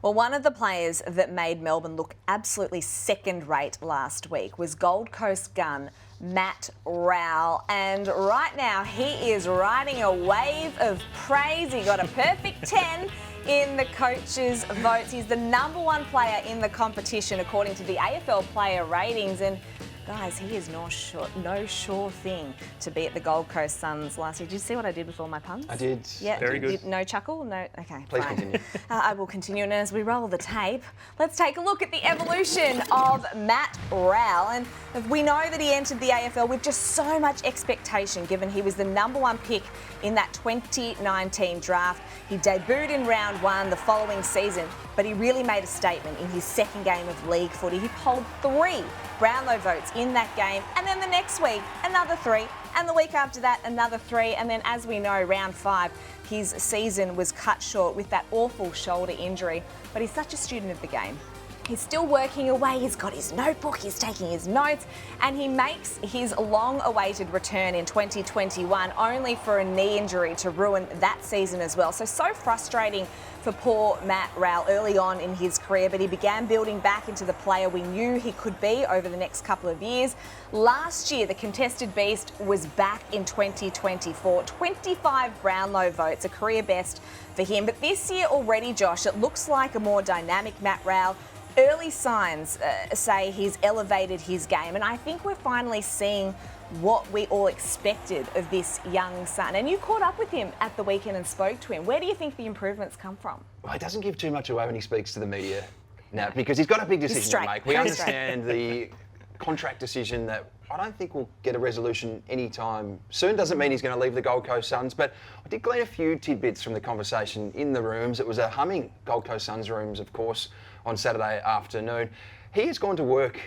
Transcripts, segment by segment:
Well, one of the players that made Melbourne look absolutely second-rate last week was Gold Coast gun Matt Rowell. And right now, he is riding a wave of praise. He got a perfect 10 in the coaches' votes. He's the #1 player in the competition, according to the AFL player ratings. And guys, he is no sure thing to beat the Gold Coast Suns last year. Did you see what I did with all my puns? I did. Yeah, very good. No chuckle? No? Okay, Please fine. continue. I will continue. And as we roll the tape, let's take a look at the evolution of Matt Rowell. And we know that he entered the AFL with just so much expectation, given he was the #1 pick in that 2019 draft. He debuted in round 1 the following season, but he really made a statement in his second game of league footy. He polled 3 Brownlow votes in that game, and then the next week, another 3, and the week after that, another 3, and then, as we know, round 5, his season was cut short with that awful shoulder injury. But he's such a student of the game. He's still working away, he's got his notebook, he's taking his notes, and he makes his long-awaited return in 2021, only for a knee injury to ruin that season as well. So frustrating for poor Matt Rowell early on in his career, but he began building back into the player we knew he could be over the next couple of years. Last year, the contested beast was back in 2024. 25 Brownlow votes, a career best for him. But this year already, Josh, it looks like a more dynamic Matt Rowell. Early signs say he's elevated his game, and I think we're finally seeing what we all expected of this young son. And you caught up with him at the weekend and spoke to him. Where do you think the improvements come from? Well, he doesn't give too much away when he speaks to the media now, because he's got a big decision to make. We understand the contract decision that I don't think we'll get a resolution anytime soon. Doesn't mean he's going to leave the Gold Coast Suns, but I did glean a few tidbits from the conversation in the rooms. It was a humming Gold Coast Suns rooms, of course, on Saturday afternoon. He has gone to work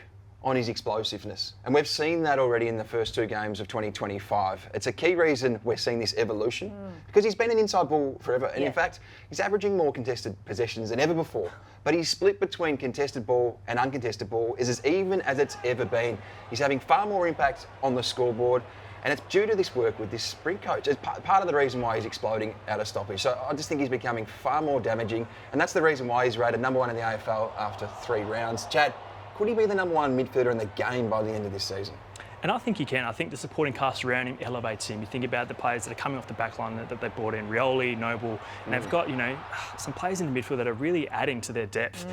on his explosiveness, and we've seen that already in the first 2 games of 2025. It's a key reason we're seeing this evolution, because he's been an inside ball forever, and in fact, he's averaging more contested possessions than ever before. But his split between contested ball and uncontested ball is as even as it's ever been. He's having far more impact on the scoreboard, and it's due to this work with this sprint coach. It's part of the reason why he's exploding out of stoppage. So I just think he's becoming far more damaging, and that's the reason why he's rated #1 in the AFL after 3 rounds. Chad, could he be the #1 midfielder in the game by the end of this season? And I think he can. I think the supporting cast around him elevates him. You think about the players that are coming off the back line that they brought in, Rowell, Noble, and they've got, some players in the midfield that are really adding to their depth.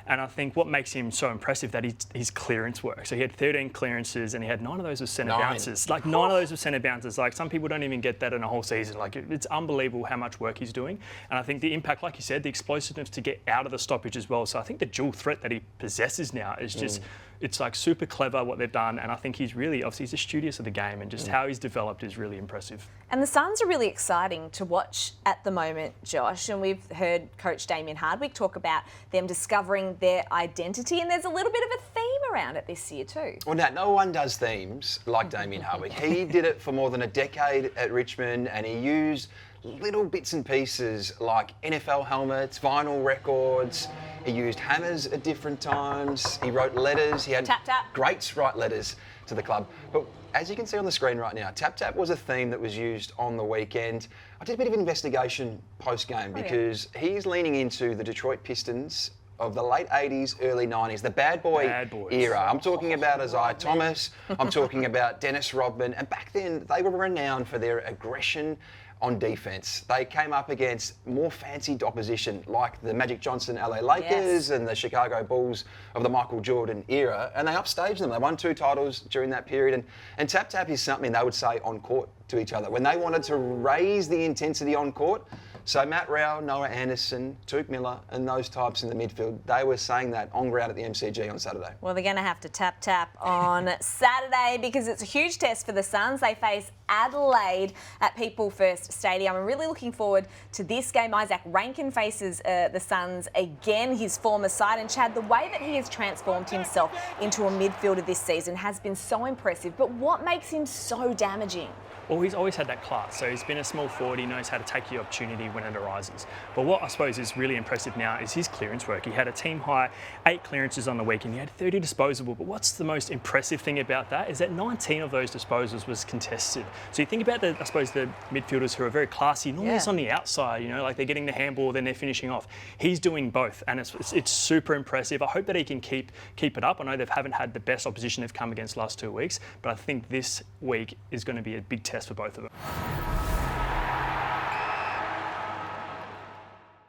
And I think what makes him so impressive that his clearance work. So he had 13 clearances and he had 9 of those were centre bounces. 9 of those were centre bounces. Like, some people don't even get that in a whole season. Like, it's unbelievable how much work he's doing. And I think the impact, like you said, the explosiveness to get out of the stoppage as well. So I think the dual threat that he possesses now is just... It's like super clever what they've done, and I think he's really, obviously, he's a studious of the game, and just how he's developed is really impressive. And the Suns are really exciting to watch at the moment, Josh, and we've heard Coach Damien Hardwick talk about them discovering their identity, and there's a little bit of a theme around it this year too. Well, no one does themes like Damien Hardwick. He did it for more than a decade at Richmond, and he used little bits and pieces like NFL helmets, vinyl records. He used hammers at different times. He wrote letters. He had greats write letters to the club. But as you can see on the screen right now, Tap Tap was a theme that was used on the weekend. I did a bit of investigation post-game because he's leaning into the Detroit Pistons of the late 80s, early 90s, the bad boy era. I'm talking about Isaiah Thomas. I'm talking about Dennis Rodman. And back then, they were renowned for their aggression on defence. They came up against more fancied opposition like the Magic Johnson LA Lakers and the Chicago Bulls of the Michael Jordan era, and they upstaged them. They won 2 titles during that period, and Tap Tap is something they would say on court to each other when they wanted to raise the intensity on court. So Matt Rowell, Noah Anderson, Tuke Miller and those types in the midfield, they were saying that on ground at the MCG on Saturday. Well, they're going to have to tap on Saturday because it's a huge test for the Suns. They face Adelaide at People First Stadium. I'm really looking forward to this game. Isaac Rankin faces the Suns again, his former side. And Chad, the way that he has transformed himself into a midfielder this season has been so impressive. But what makes him so damaging? Well, he's always had that class. So he's been a small forward. He knows how to take the opportunity when it arises. But what I suppose is really impressive now is his clearance work. He had a team high 8 clearances on the weekend. He had 30 disposable. But what's the most impressive thing about that is that 19 of those disposals was contested. So you think about the midfielders who are very classy. Normally it's on the outside, like they're getting the handball, then they're finishing off. He's doing both, and it's super impressive. I hope that he can keep it up. I know they haven't had the best opposition they've come against last 2 weeks, but I think this week is going to be a big test for both of them.